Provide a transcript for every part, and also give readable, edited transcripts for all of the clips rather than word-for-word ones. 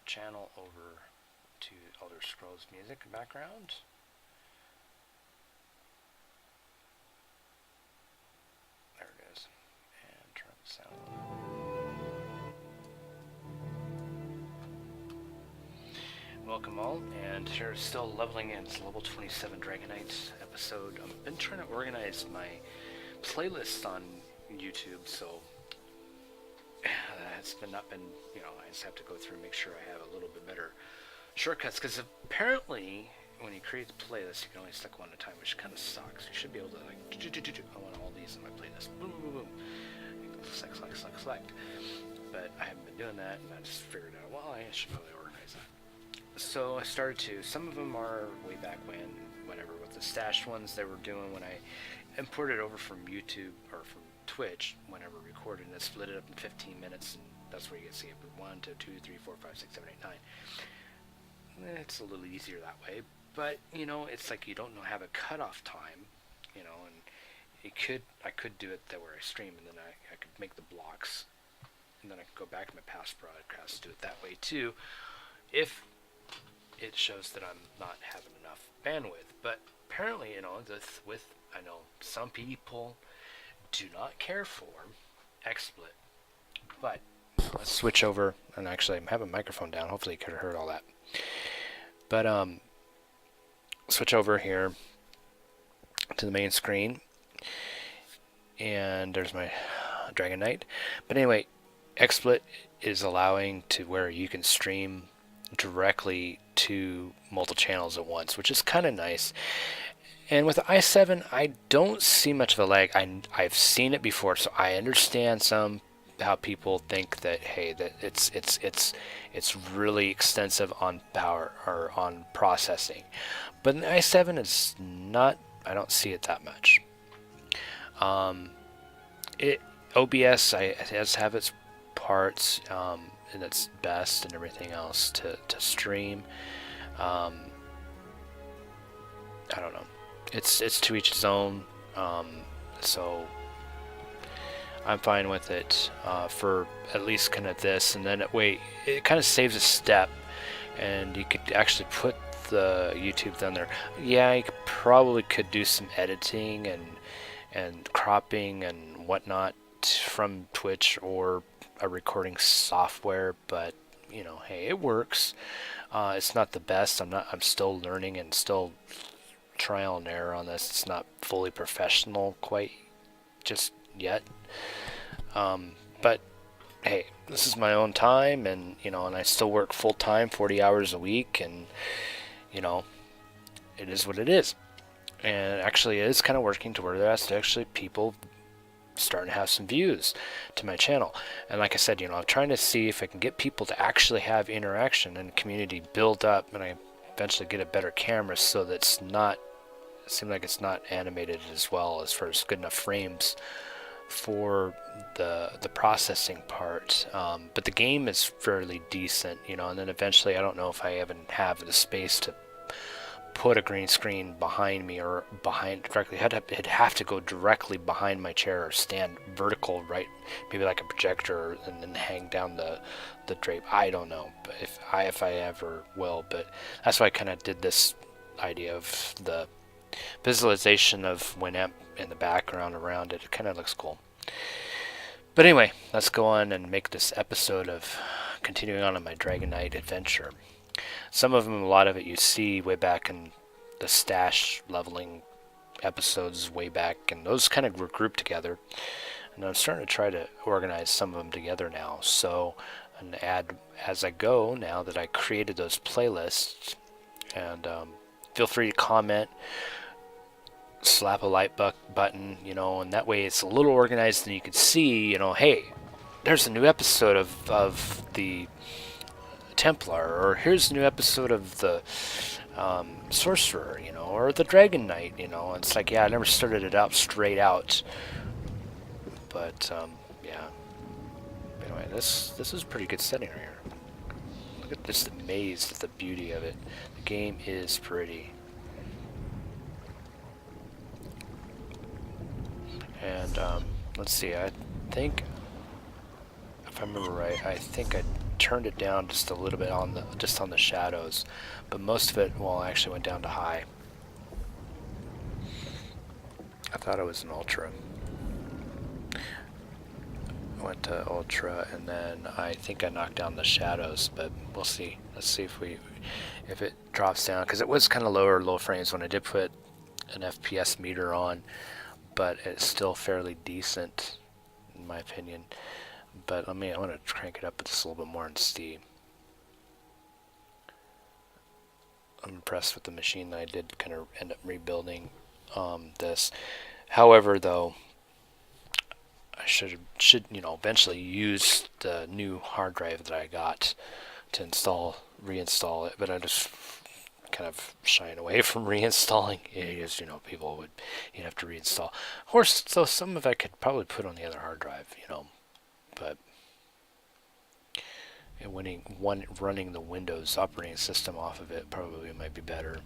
channel over to Elder Scrolls music background. There it is. And turn up the sound. Welcome all, and here still leveling in. It's level 27 Dragonite episode. I've been trying to organize my playlist on YouTube, so it's not been, I just have to go through and make sure I have a little bit better shortcuts, because apparently when you create the playlist you can only select one at a time, which kind of sucks. You should be able to like, I want all these in my playlist, boom boom boom, select, but I haven't been doing that, and I just figured out, well, I should probably organize that. So I started to. Some of them are way back when, whatever, with the stashed ones they were doing when I imported over from YouTube or from Twitch whenever recording. I split it up in 15 minutes, and that's where you can see it. 1 to 2, 3, 4, 5, 6, 7, 8, 9. It's a little easier that way, but it's like you don't have a cutoff time, and I could do it that where I stream, and then I could make the blocks, and then I could go back to my past broadcasts, do it that way too, if it shows that I'm not having enough bandwidth. But apparently, I know some people do not care for XSplit, but let's switch over. And actually, I'm having a microphone down. Hopefully, you could have heard all that. But switch over here to the main screen, and there's my Dragonite. But anyway, XSplit is allowing to where you can stream directly to multiple channels at once, which is kind of nice. And with the i7, I don't see much of a lag. I've seen it before, so I understand how people think that, hey, that it's really extensive on power or on processing, but in the i7 is not. I don't see it that much. OBS it does have its parts, and its best and everything else to stream. I don't know. It's to each its own. So I'm fine with it for at least kind of this, and then it kind of saves a step, and you could actually put the YouTube down there. Yeah, you probably could do some editing and cropping and whatnot from Twitch or a recording software, but hey, it works. It's not the best. I'm still learning and still trial and error on this. It's not fully professional quite just yet. But hey, this is my own time, and and I still work full time, 40 hours a week, and it is what it is. And actually, it is kind of working to where there's actually people starting to have some views to my channel. And like I said, I'm trying to see if I can get people to actually have interaction and community build up, and I eventually get a better camera so that it seems like it's not animated as well as far as good enough frames for the processing part. But the game is fairly decent, and then eventually I don't know if I even have the space to put a green screen behind me or directly. It'd have to go directly behind my chair or stand vertical, right? Maybe like a projector, and then hang down the drape. I don't know, but if I ever will. But that's why I kind of did this idea of the visualization of Winamp in the background around it. It kind of looks cool. But anyway, let's go on and make this episode of continuing on my Dragonite adventure. Some of them, a lot of it you see way back in the stash leveling episodes way back, and those kind of were grouped together. And I'm starting to try to organize some of them together now. So, and add as I go now that I created those playlists. And feel free to comment, slap a like button, and that way it's a little organized, and you can see, hey, there's a new episode of the Templar, or here's a new episode of the Sorcerer, or the Dragon Knight, It's like, yeah, I never started it out straight out, but yeah. Anyway, this is a pretty good setting right here. Look at this, amazed at the beauty of it. The game is pretty. And let's see, I think, if I remember right, I think I turned it down just a little bit on the shadows, but most of it, well, actually went down to high. I thought it was an ultra. Went to ultra, and then I think I knocked down the shadows, but we'll see. Let's see if it drops down, because it was kind of low frames when I did put an FPS meter on, but it's still fairly decent in my opinion. But I'm going to crank it up just a little bit more and see. I'm impressed with the machine that I did kind of end up rebuilding this. However, though, I should eventually use the new hard drive that I got to reinstall it, but I just kind of shying away from reinstalling it, because you'd have to reinstall. Of course, so some of it I could probably put on the other hard drive, but running the Windows operating system off of it probably might be better.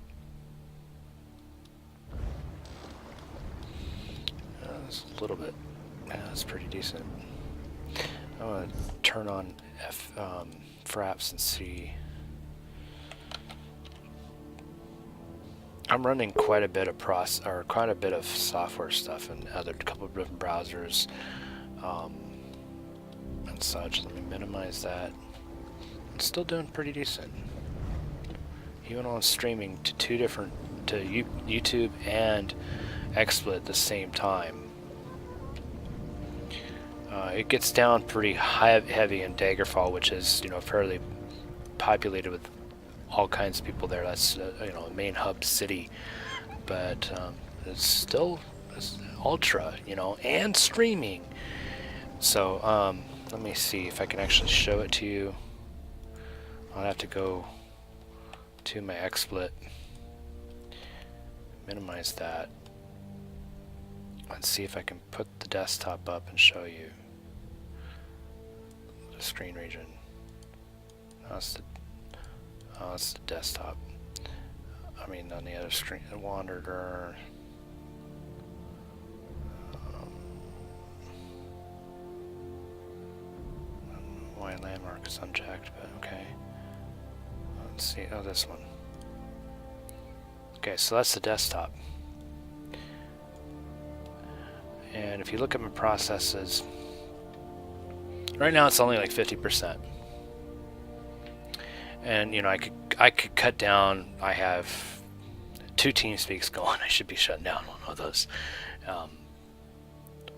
It's a little bit. That's pretty decent. I'm gonna turn on fraps and see. I'm running quite a bit of software stuff and a couple of different browsers and such. Let me minimize that. It's still doing pretty decent, even on streaming to YouTube and XSplit at the same time. It gets down pretty heavy in Daggerfall, which is fairly populated with all kinds of people there. That's a main hub city, but it's still ultra, and streaming. So let me see if I can actually show it to you. I'll have to go to my XSplit, minimize that, and see if I can put the desktop up and show you the screen region. That's the desktop. I mean, on the other screen, it wandered. Why landmark is unchecked, but okay. Let's see. Oh, this one. Okay, so that's the desktop. And if you look at my processes, right now it's only like 50%. And I could cut down. I have 2 TeamSpeaks going. I should be shutting down one of those.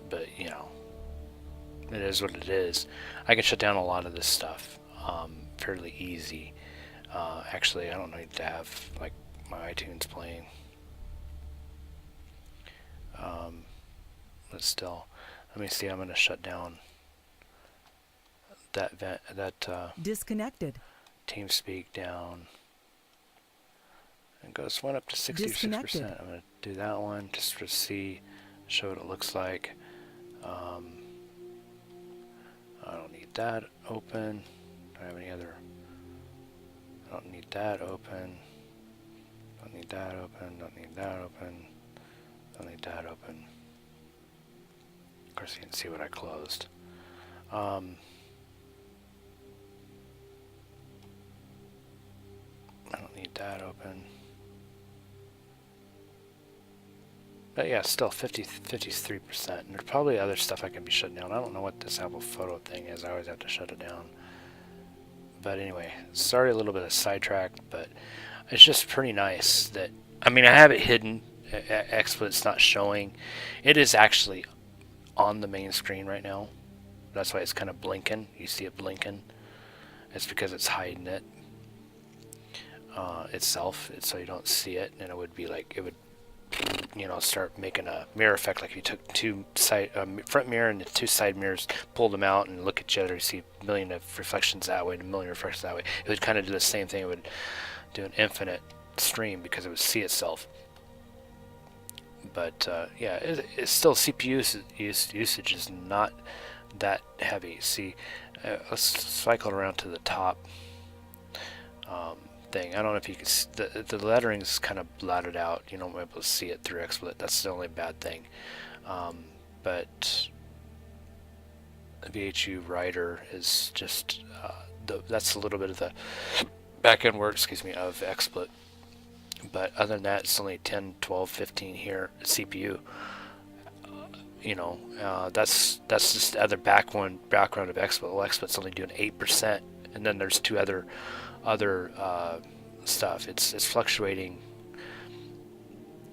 But it is what it is. I can shut down a lot of this stuff fairly easy. Actually, I don't need to have like my iTunes playing. But still, let me see. I'm going to shut down that disconnected. TeamSpeak down. It went up to 66%. I'm going to do that one just to show what it looks like. I don't need that open. Do I have any other? I don't need that open. Don't need that open. Don't need that open. Don't need that open. Of course, you can see what I closed. I don't need that open. But yeah, still 53%. And there's probably other stuff I can be shutting down. I don't know what this Apple Photo thing is. I always have to shut it down. But anyway, sorry a little bit of sidetracked, but it's just pretty nice that, I mean, I have it hidden. XSplit's not showing. It is actually on the main screen right now. That's why it's kind of blinking. You see it blinking. It's because it's hiding it itself, so you don't see it, and it would be like, it would start making a mirror effect, like if you took two front mirror and the 2 side mirrors, pulled them out and look at each other, you see a million of reflections that way and a million reflections that way. It would kind of do the same thing. It would do an infinite stream because it would see itself. But yeah, it's still CPU usage is not that heavy. See, let's cycle around to the top thing. I don't know if you can see, the lettering is kind of blotted out. You don't be able to see it through XSplit. That's the only bad thing. But the VHU writer is just that's a little bit of the back end work, excuse me, of XSplit. But other than that, it's only 10, 12, 15 here CPU. You know, that's just the other background of XSplit. Well, XSplit's only doing 8%, and then there's two other stuff. It's fluctuating.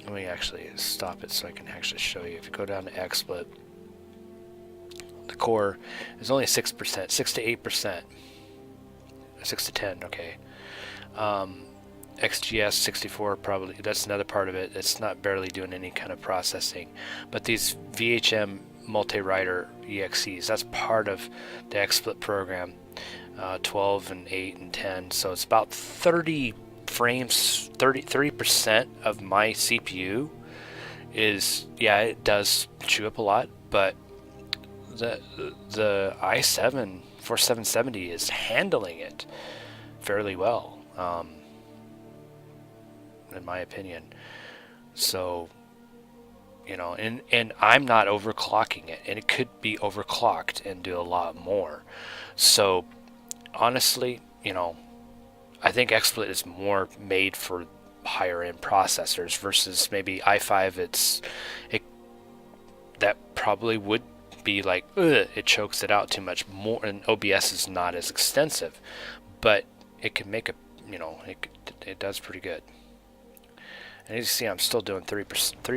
Let me actually stop it so I can actually show you. If you go down to XSplit, the core is only 6%, 6 to 8%, 6 to 10. Okay. XGS 64 probably, that's another part of it. It's not barely doing any kind of processing, but these VHM multi-writer EXEs, that's part of the XSplit program, 12 and 8 and 10. So it's about 30 frames, 30% of my CPU is, yeah, it does chew up a lot, but the i7 4770 is handling it fairly well. In my opinion. So, you know, and I'm not overclocking it, and it could be overclocked and do a lot more. So honestly, you know, I think XSplit is more made for higher end processors versus maybe i5. That probably would be like, it chokes it out too much more, and OBS is not as extensive, but it can make a, you know, it does pretty good. And as you see, I'm still doing 3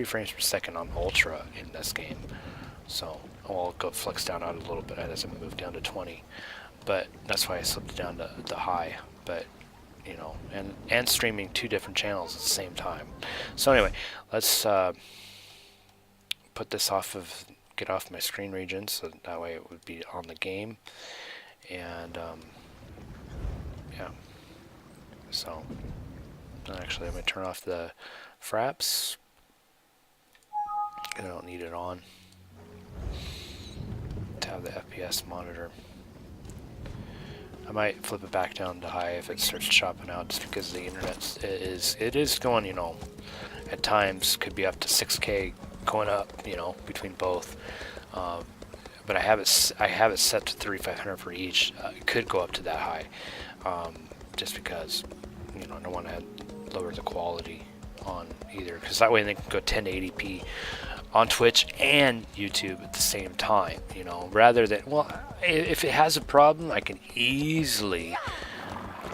frames per second on Ultra in this game. So I'll go flex down out a little bit as I move down to 20. But that's why I slipped down to the high. But, you know, and streaming 2 different channels at the same time. So anyway, let's put this get off my screen region, so that way it would be on the game. And, yeah. So, actually, I'm going to turn off the fraps. I don't need it on to have the FPS monitor. I might flip it back down to high if it starts chopping out, just because the internet is going, you know, at times could be up to 6K going up, you know, between both. But I have it set to 3500 for each. It could go up to that high, just because, you know, I don't want to lower the quality on either, because that way they can go 1080p on Twitch and YouTube at the same time, you know, rather than, well, if it has a problem, I can easily,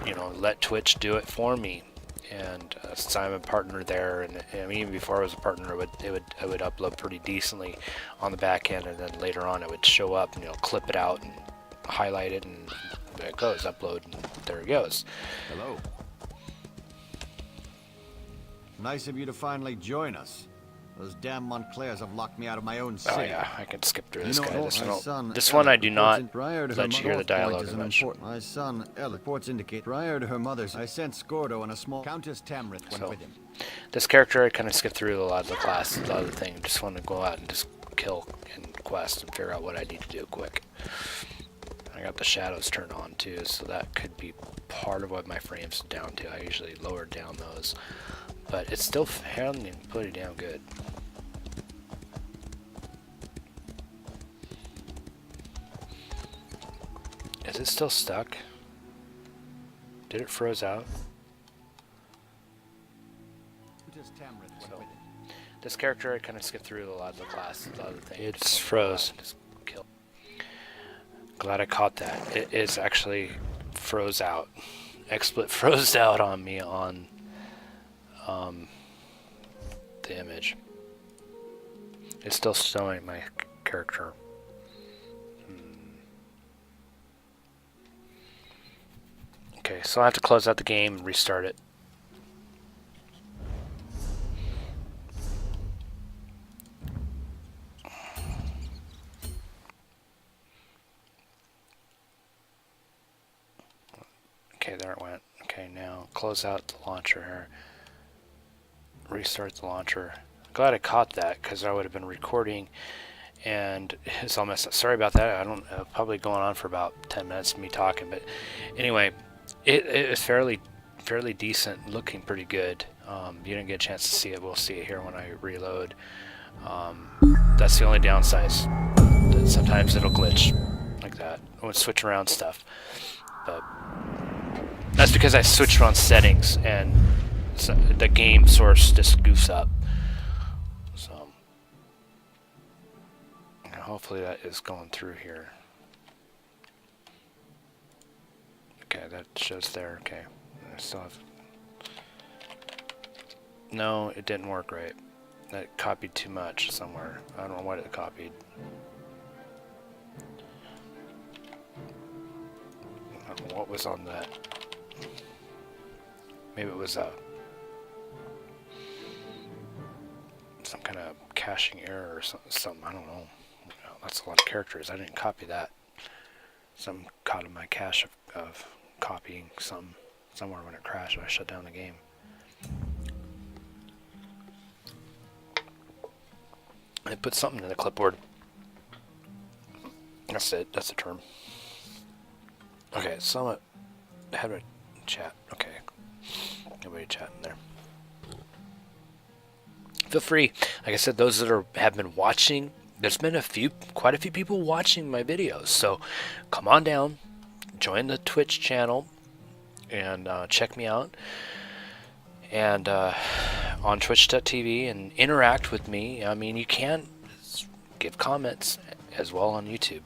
you know, let Twitch do it for me. And since I'm a partner there, and I mean, even before I was a partner, it would upload pretty decently on the back end, and then later on it would show up and, you know, clip it out and highlight it, and there it goes, upload, and there it goes. Hello. Nice of you to finally join us. Those damn Montclairs have locked me out of my own city. Oh yeah, I can skip through this guy. This Ella one I do not let you hear the dialogue much. My son, Ella, reports indicate prior to her mother's, I sent Scordo and a small Countess Tamrith went with him. This character, I kind of skip through a lot of the classes, a lot of the things. Just want to go out and just kill and quest and figure out what I need to do quick. I got the shadows turned on too, so that could be part of what my frame's down to. I usually lower down those, but it's still handling pretty damn good. Is it still stuck? Did it froze out? So, this character, I kind of skipped through a lot of the classes, a lot of the things. It's froze. Just kill. Glad I caught that. It is actually froze out. XSplit froze out on me on the image. It's still showing my character. Okay, so I have to close out the game and restart it. Okay, there it went. Okay, now close out the launcher here. Restart the launcher. Glad I caught that, because I would have been recording and it's all messed up. Sorry about that. I don't probably going on for about 10 minutes of me talking, but anyway, it is fairly decent, looking pretty good. You didn't get a chance to see it. We'll see it here when I reload. That's the only downside. Sometimes it'll glitch like that. I would switch around stuff. but that's because I switched on settings and so the game source just goofs up. So hopefully that is going through here. Okay, that shows there. Okay, I still have. No, it didn't work right. That copied too much somewhere. I don't know what it copied. I don't know what was on that. Maybe it was some kind of caching error or something. I don't know. That's a lot of characters. I didn't copy that. Some caught in my cache of copying somewhere when it crashed when I shut down the game. I put something in the clipboard. That's it. That's the term. Okay, so how do I chat? Okay. Nobody chatting there. Feel free. Like I said, those that have been watching, there's been quite a few people watching my videos. So come on down, join the Twitch channel, and check me out. And on twitch.tv and interact with me. I mean, you can give comments as well on YouTube.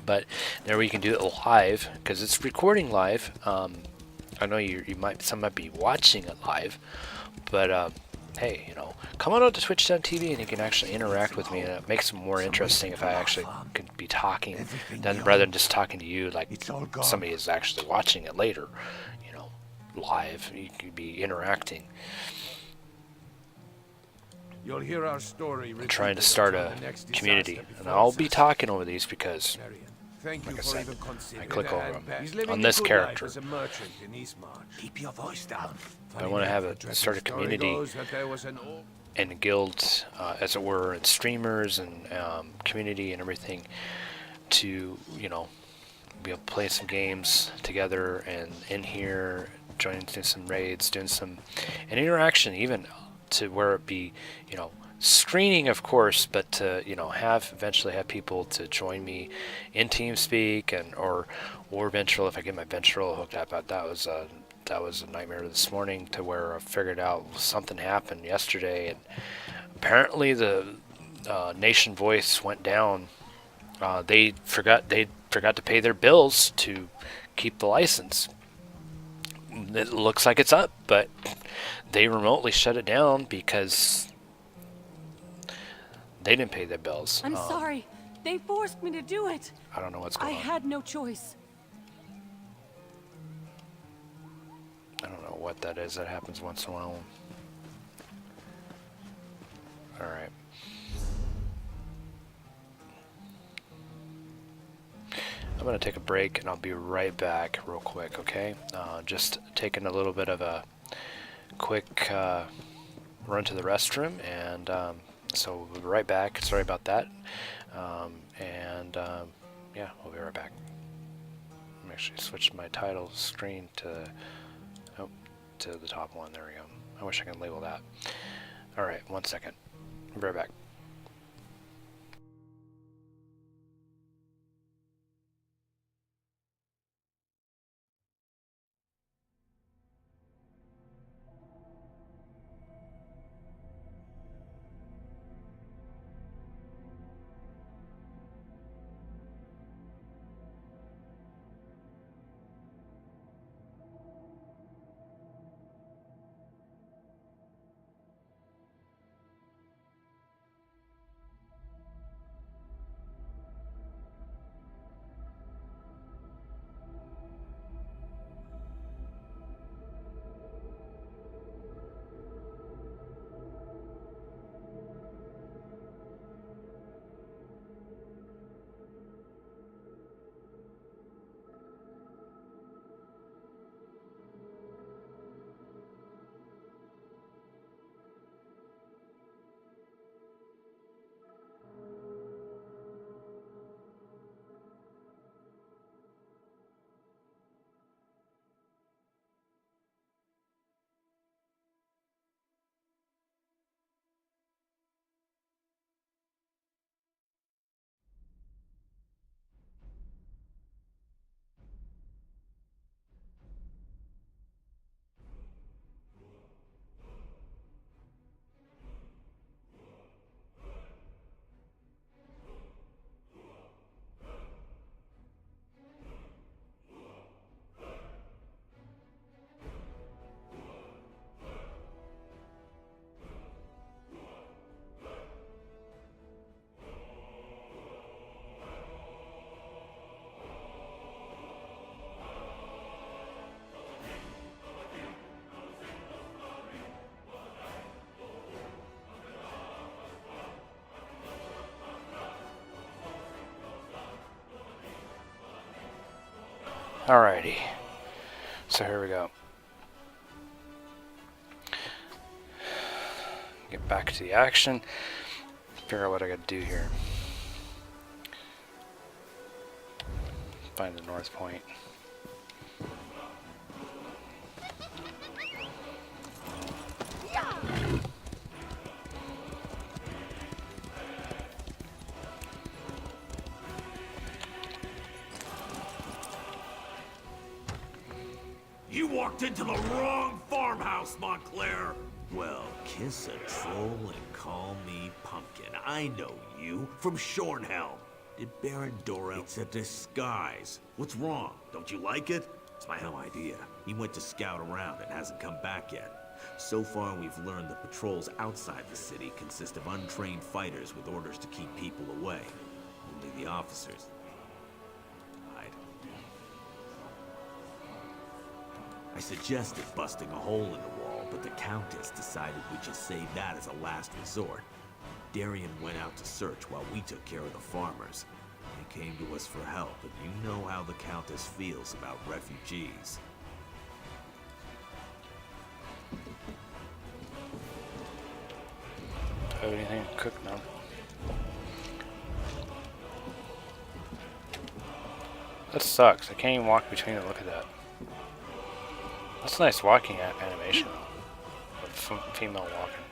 But there you can do it live because it's recording live. I know some might be watching it live, but hey, you know, come on out to twitch.tv and you can actually interact with me, and it makes it more interesting if I actually could be talking rather than just talking to you like somebody is actually watching it later, you know, live. You could be interacting. You'll hear our story. I'm trying to start a community, and I'll be talking over these because, Thank like you I for said, even I considering. click over them He's living on a this good character. life as a merchant in Eastmarch. Keep your voice down. I want to have start a community and a guild, as it were, and streamers and community and everything to, you know, be able to play some games together and in here, joining some raids, doing some an interaction, even to where it be, you know, screening, of course, but to, you know, eventually have people to join me in TeamSpeak or Ventral if I get my Ventral hooked up. That was a nightmare this morning, to where I figured out something happened yesterday, and apparently the Nation Voice went down. They forgot to pay their bills to keep the license. It looks like it's up, but they remotely shut it down because they didn't pay their bills. I'm sorry. They forced me to do it. I don't know what's going I on. had no choice. I don't know what that is. That happens once in a while. Alright. I'm going to take a break and I'll be right back real quick, okay? Just taking a little bit of a quick run to the restroom, and so we'll be right back. Sorry about that. Yeah, we'll be right back. I'm actually switching my title screen to the top one. There we go. I wish I could label that. Alright, 1 second. I'll be right back. Alrighty. So here we go. Get back to the action. Figure out what I gotta do here. Find the north point. You walked into the wrong farmhouse, Montclair! Well, kiss a troll and call me Pumpkin. I know you from Shornhelm. Did Baron Dora? It's a disguise. What's wrong? Don't you like it? It's my whole idea. He went to scout around and hasn't come back yet. So far, we've learned the patrols outside the city consist of untrained fighters with orders to keep people away. Only the officers hide. I suggested busting a hole in the wall, but the Countess decided we'd just save that as a last resort. Darien went out to search while we took care of the farmers. They came to us for help, and you know how the Countess feels about refugees. Have anything to cook now? That sucks. I can't even walk between it. Look at that. That's a nice walking animation. With female walking.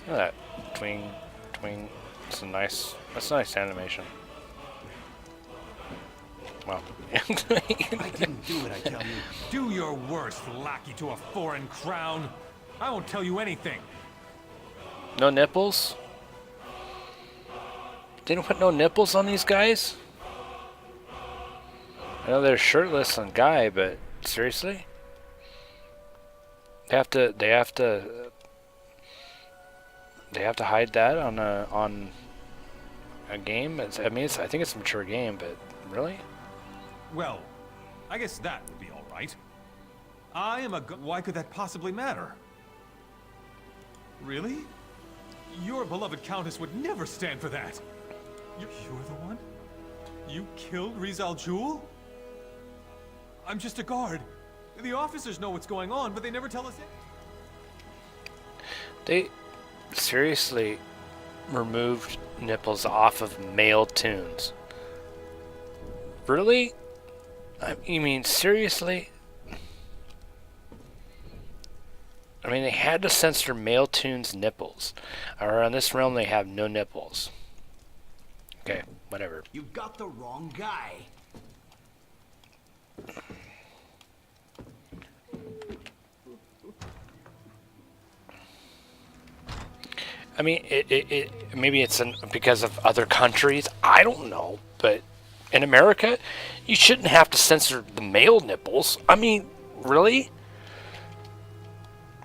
Look at that. Twing, twing. That's a nice animation. Wow. I didn't do it, I tell you. Do your worst, lackey to a foreign crown. I won't tell you anything. No nipples? Didn't put no nipples on these guys? I know they're shirtless on Guy, but seriously? They have to hide that on a game? I think it's a mature game, but really? Well, I guess that would be all right. I am a why could that possibly matter? Really? Your beloved Countess would never stand for that. You're the one? You killed Rizal Jewel? I'm just a guard. The officers know what's going on, but they never tell us it. They seriously removed nipples off of male tunes. Really? You mean seriously? I mean, they had to censor male tunes nipples. Or on this realm, they have no nipples. Okay, whatever. You got the wrong guy. I mean, maybe it's because of other countries. I don't know, but in America, you shouldn't have to censor the male nipples. I mean, really?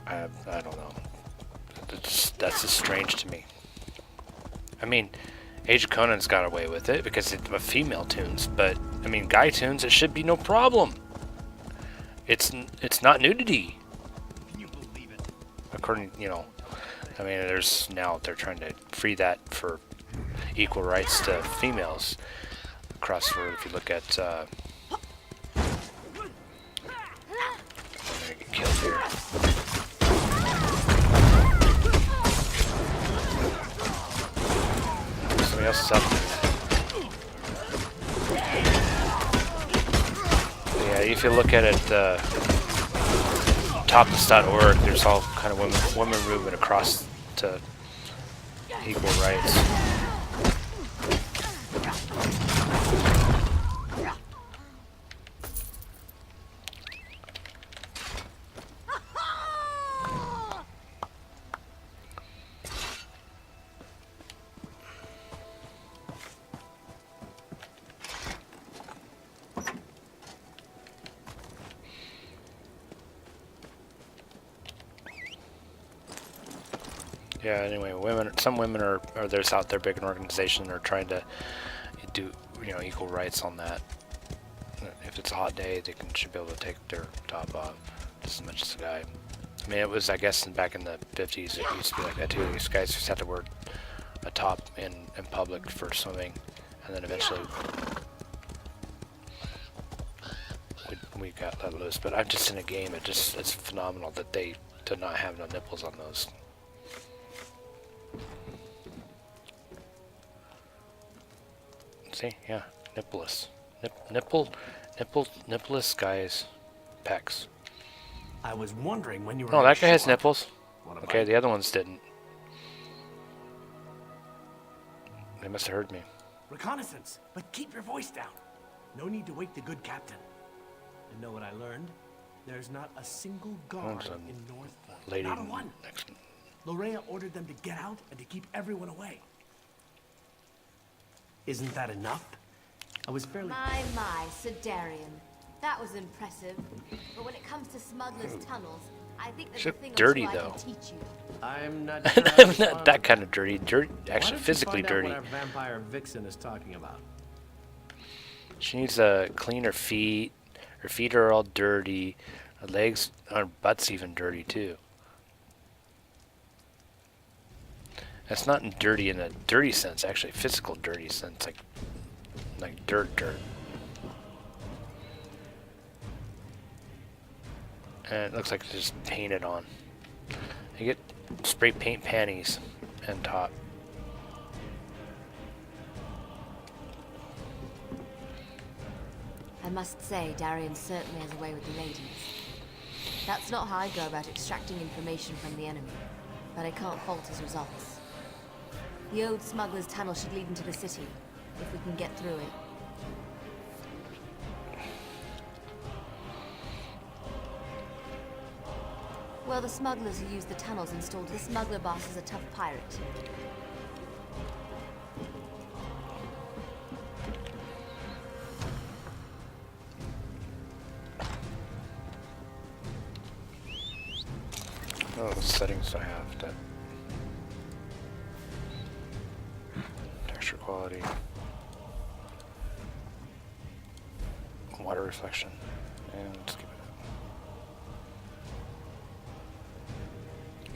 I don't know. That's just strange to me. I mean, Age of Conan's got away with it because it's a female tunes, but I mean, guy tunes, it should be no problem. It's not nudity. Can you believe it? According, I mean, they're trying to free that for equal rights to females across the world. If you look at, I'm gonna get killed here. Somebody else is up there. Yeah, if you look at it, topless.org, there's all kind of women movement across to equal rights. Yeah, anyway, some women are there's out there, big an organization, are trying to do, equal rights on that. If it's a hot day, they should be able to take their top off just as much as a guy. I mean, it was, I guess, back in the 50s, it used to be like that too. These guys just had to wear a top in public for swimming, and then eventually we got let loose. But I'm just in a game. It's phenomenal that they did not have no nipples on those. See, yeah, nippleless, nippleless guys, pecs. I was wondering when you were. Oh, gonna that guy has show up. nipples. What Okay, about the other ones didn't. They must have heard me. reconnaissance? But keep your voice down. No need to wake the good captain. And know what I learned? There's not a single guard Some in North Point. lady Not a one. next. Lorea ordered them to get out and to keep everyone away. Isn't that enough? I was fairly... My, Sidarian. That was impressive. But when it comes to smugglers' tunnels, I think there's a Except thing dirty, or two I though. can teach you. I'm not sure I I'm not that kind of dirty. Actually, physically dirty. What our vampire vixen is talking about. She needs to clean her feet. Her feet are all dirty. Her legs, her butt's even dirty too. That's not dirty in a dirty sense, actually, physical dirty sense, like dirt. And it looks like it's just painted on. You get spray paint panties and top. I must say, Darian certainly has a way with the ladies. That's not how I go about extracting information from the enemy, but I can't fault his results. The old smuggler's tunnel should lead into the city, if we can get through it. Well, the smugglers who used the tunnels installed the smuggler boss as a tough pirate. Oh, the settings I have that. Texture quality. Water reflection. And let's keep it.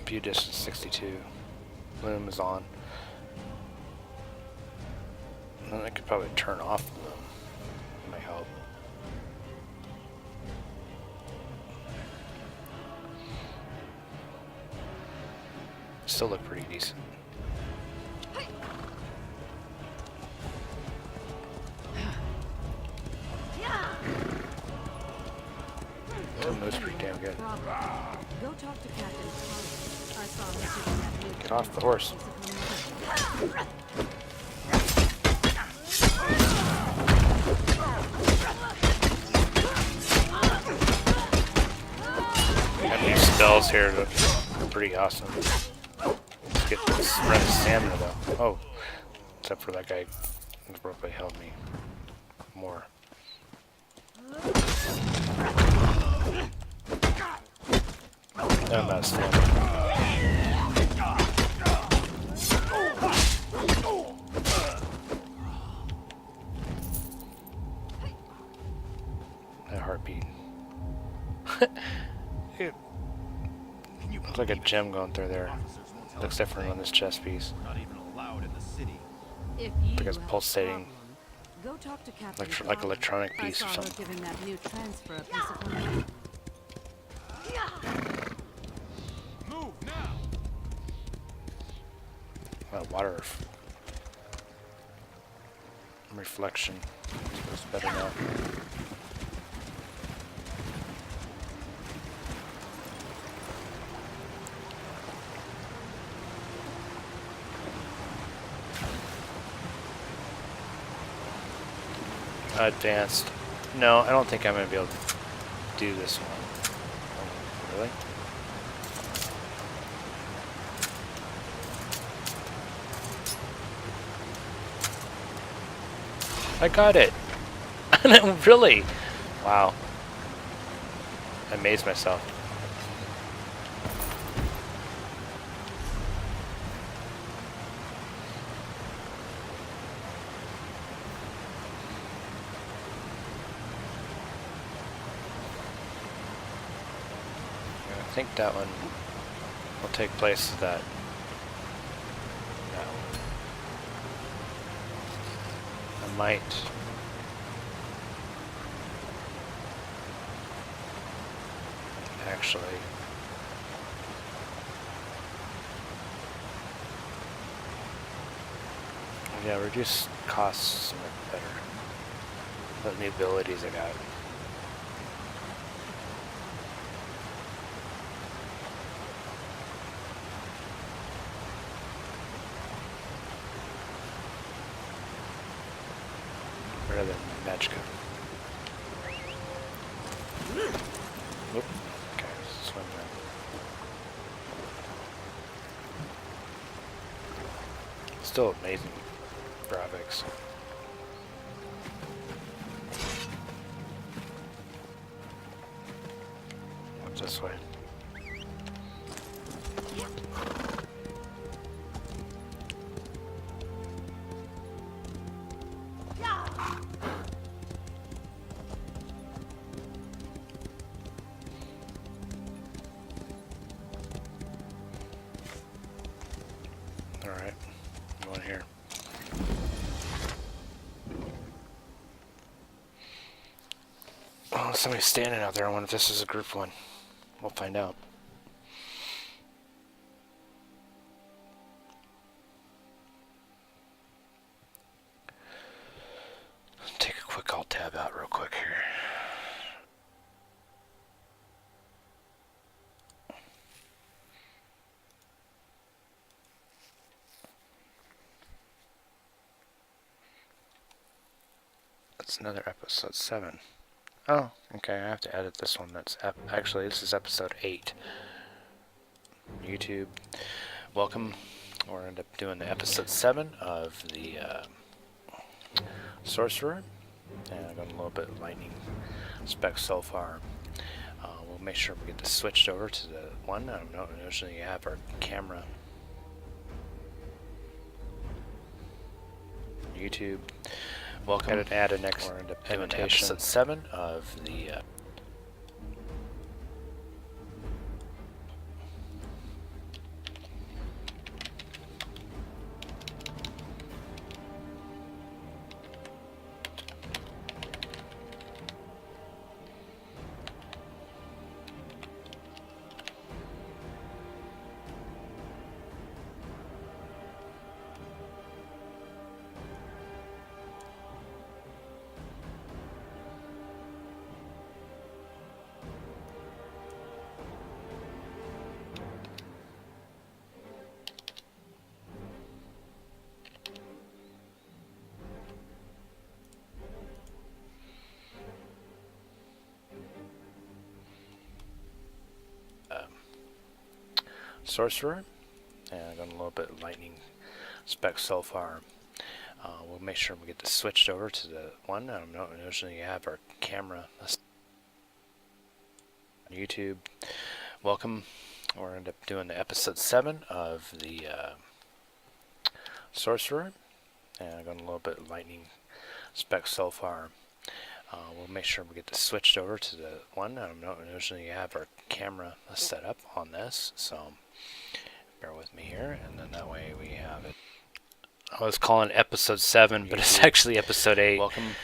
View distance 62. Loom is on. And then I could probably turn off the loom. Might help. Still look pretty decent. That moves pretty damn good. Go talk to Captain. I saw him sitting at me. Get off the horse. Got new spells here that are pretty awesome. Let's get this run of stamina though. Oh, except for that guy who probably held me more. I'm out of stamina. That heartbeat. It looks like a gem going through there. Looks different on this chest piece. Not even allowed in the city. If I you think it's have a pulsating. problem, go talk to Captain. Like electronic I piece saw or her something. giving that new transfer a piece of her mind. Move now! Water reflection. Looks better now. Advanced. No, I don't think I'm going to be able to do this one. Oh, really? I got it. Really? Wow. I amazed myself. I think that one will take place of that. might. Actually. Yeah, reduce costs are better. But the abilities I got. Rather than Magicka. Oop. Okay, swim then. Still amazing graphics. What's this way? Alright, going here. Oh, somebody's standing out there. I wonder if this is a group one. We'll find out. Take a quick alt tab out real quick here. That's another episode 7. Oh, okay, I have to edit this one. That's actually, this is episode 8. YouTube, welcome. We're end up doing the episode 7 of the Sorcerer. And I've got a little bit of lightning spec so far. We'll make sure we get this switched over to the one. I don't know, usually you have our camera. YouTube. Welcome. Add an next invitation. Episode 7 of the Sorcerer. And I've got a little bit of lightning spec so far. We'll make sure we get this switched over to the one. I don't know, usually you have our camera. YouTube, welcome. We're end up doing the episode 7 of the Sorcerer. And I've got a little bit of lightning spec so far. We'll make sure we get this switched over to the one. I don't know, usually you have our camera set up on this, so bear with me here, and then that way we have it. I was calling episode 7, but it's actually episode 8. Welcome.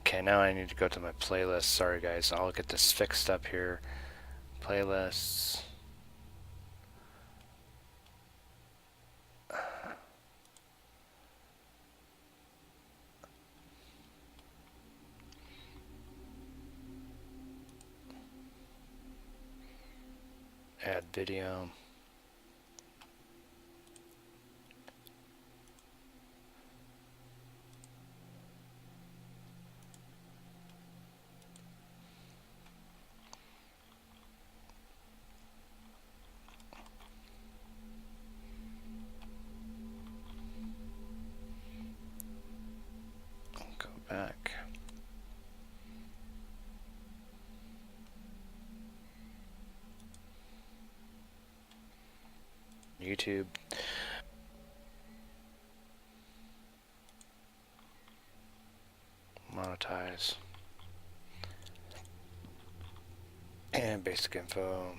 Okay, now I need to go to my playlist. Sorry guys, I'll get this fixed up here. Playlists. Add video. Go back. YouTube. Monetize. And basic info.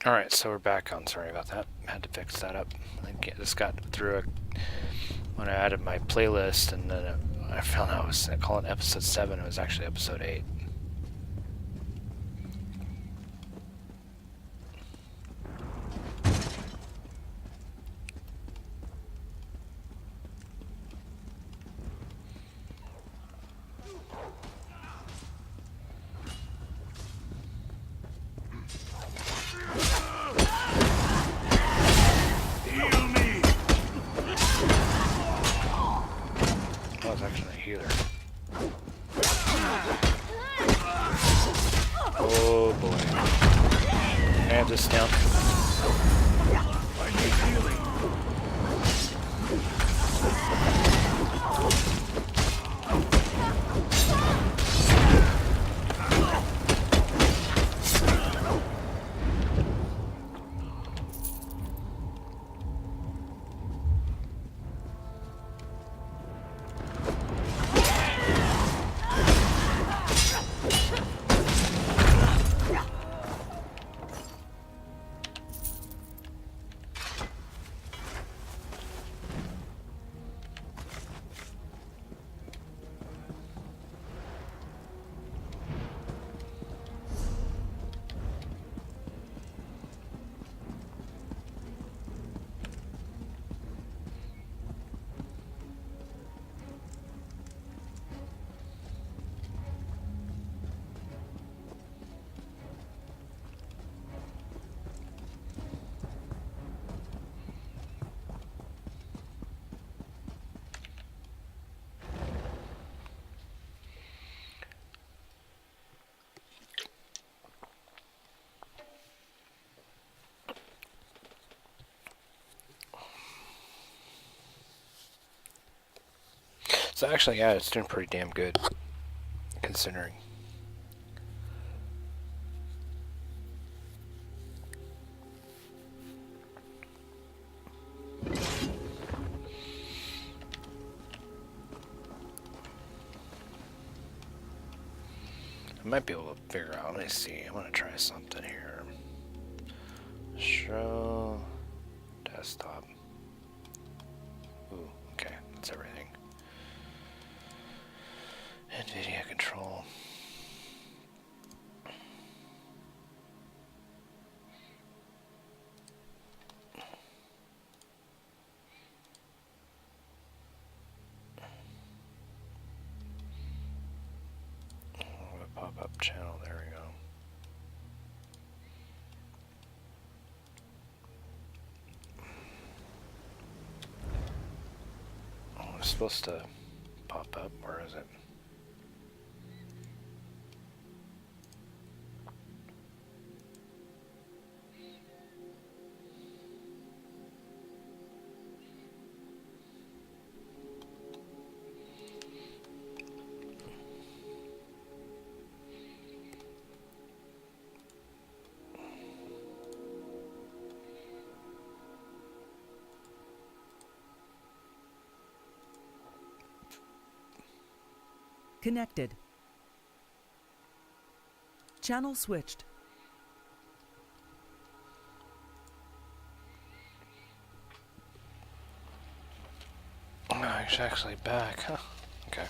Alright, so we're back on. Sorry about that. Had to fix that up. This got through when I added my playlist, and then I found out I was calling it episode 7. It was actually episode 8. Oh boy. I have this down. I need healing. So actually, yeah, it's doing pretty damn good, considering. I might be able to figure out, let me see, I want to try something here. Show desktop. Ooh, okay, that's everything. NVIDIA control. Pop-up channel, there we go. Oh, it's supposed to pop up, where is it? Connected. Channel switched. Oh, it's actually back, huh? Okay.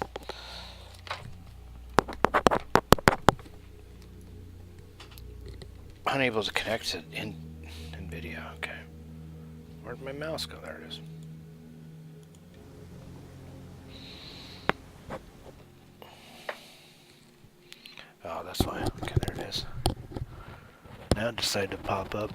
Unable to connect to NVIDIA, okay. Where'd my mouse go? There it is. Oh, that's why. Okay, there it is. Now it decided to pop up.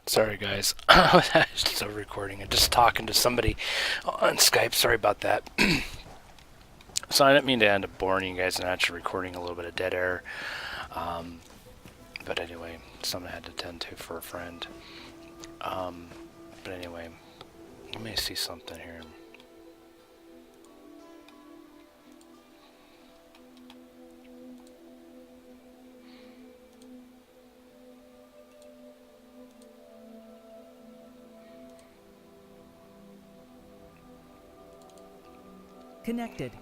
Sorry, guys. I was still recording and just talking to somebody on Skype. Sorry about that. So I didn't mean to end up boring you guys and actually recording a little bit of dead air. But anyway, something I had to tend to for a friend. But anyway, let me see something here. Connected.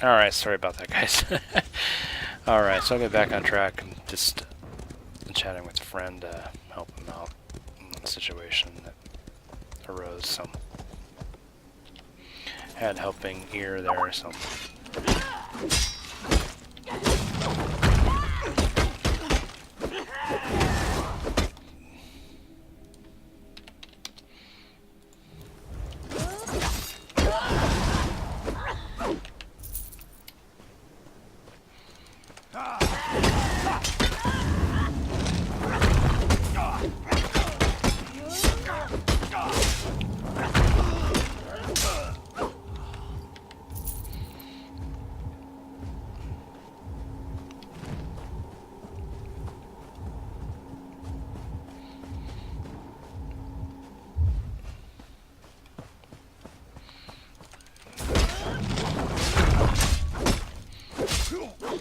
Alright, sorry about that, guys. Alright, so I'll get back on track. I'm just chatting with a friend to help him out in the situation that arose, so had helping ear there, so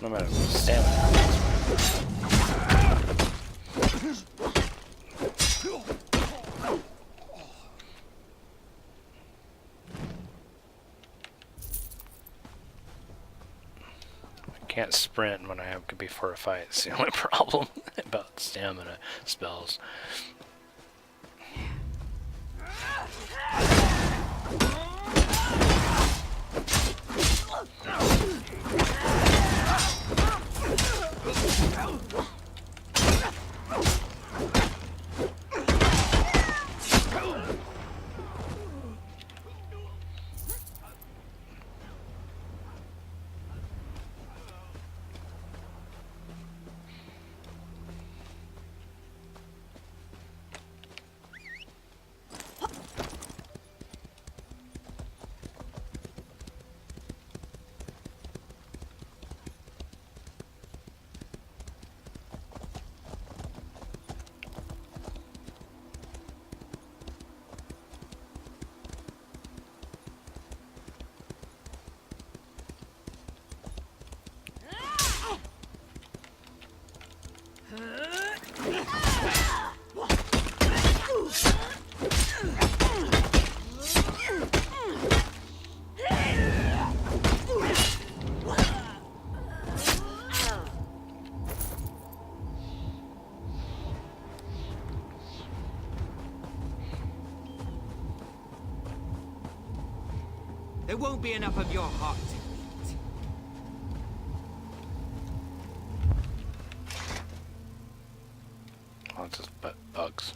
no matter stamina. I can't sprint when I have to be for a fight. It's the only problem about stamina spells. There won't be enough of your heart to eat. Well, it's just bugs.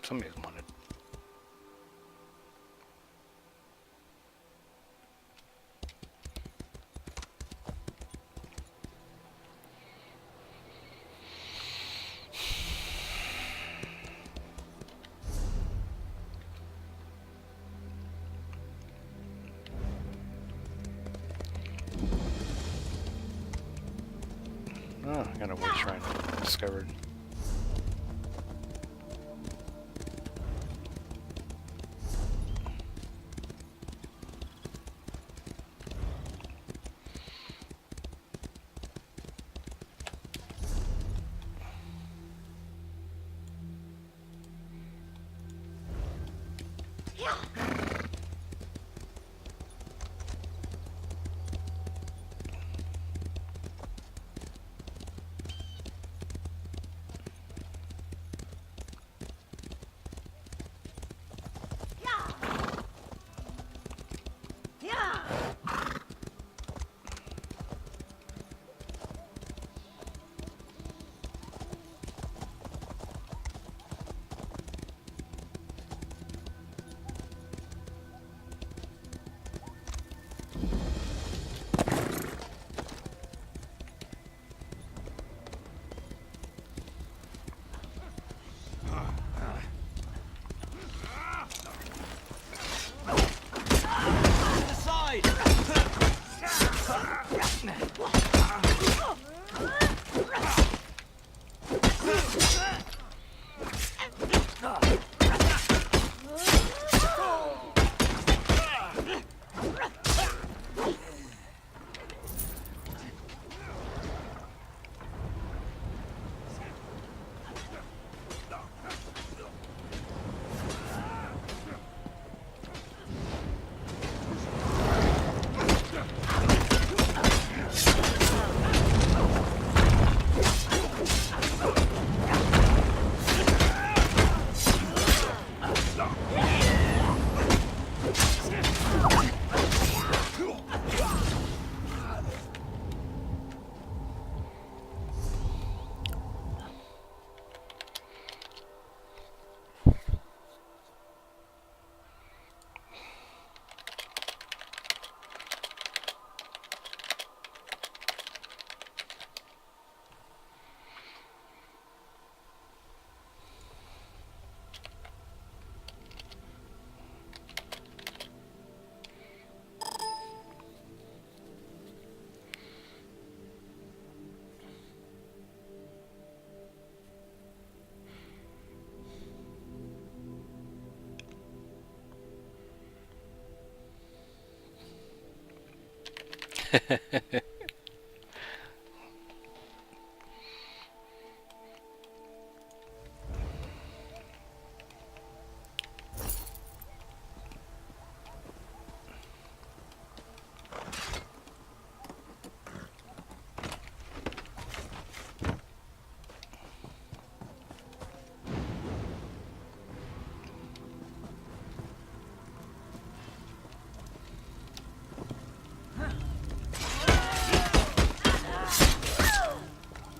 Somebody's wanted. Oh, I got a witch shrine discovered.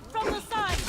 From the side!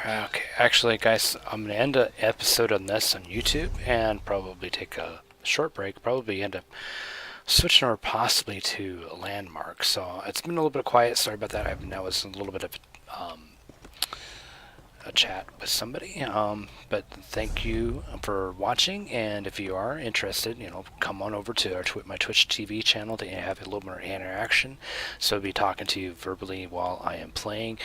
Okay, actually, guys, I'm going to end the episode on this on YouTube and probably take a short break. Probably end up switching over possibly to a landmark. So it's been a little bit quiet. Sorry about that. That was a little bit of a chat with somebody. But thank you for watching, and if you are interested, come on over to my Twitch TV channel to have a little more interaction. So I'll be talking to you verbally while I am playing,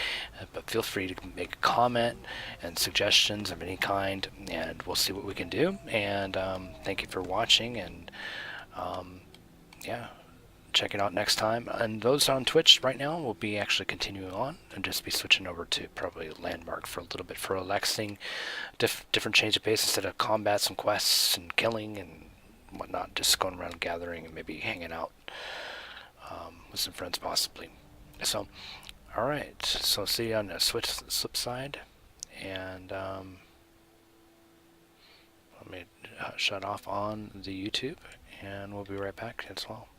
but feel free to make a comment and suggestions of any kind, and we'll see what we can do. And thank you for watching, and yeah, check it out next time. And those on Twitch right now will be actually continuing on and just be switching over to probably Landmark for a little bit for relaxing, different change of pace instead of combat, some quests and killing and whatnot, just going around gathering and maybe hanging out with some friends possibly. So alright, so see you on the flip side, and let me shut off on the YouTube, and we'll be right back as well.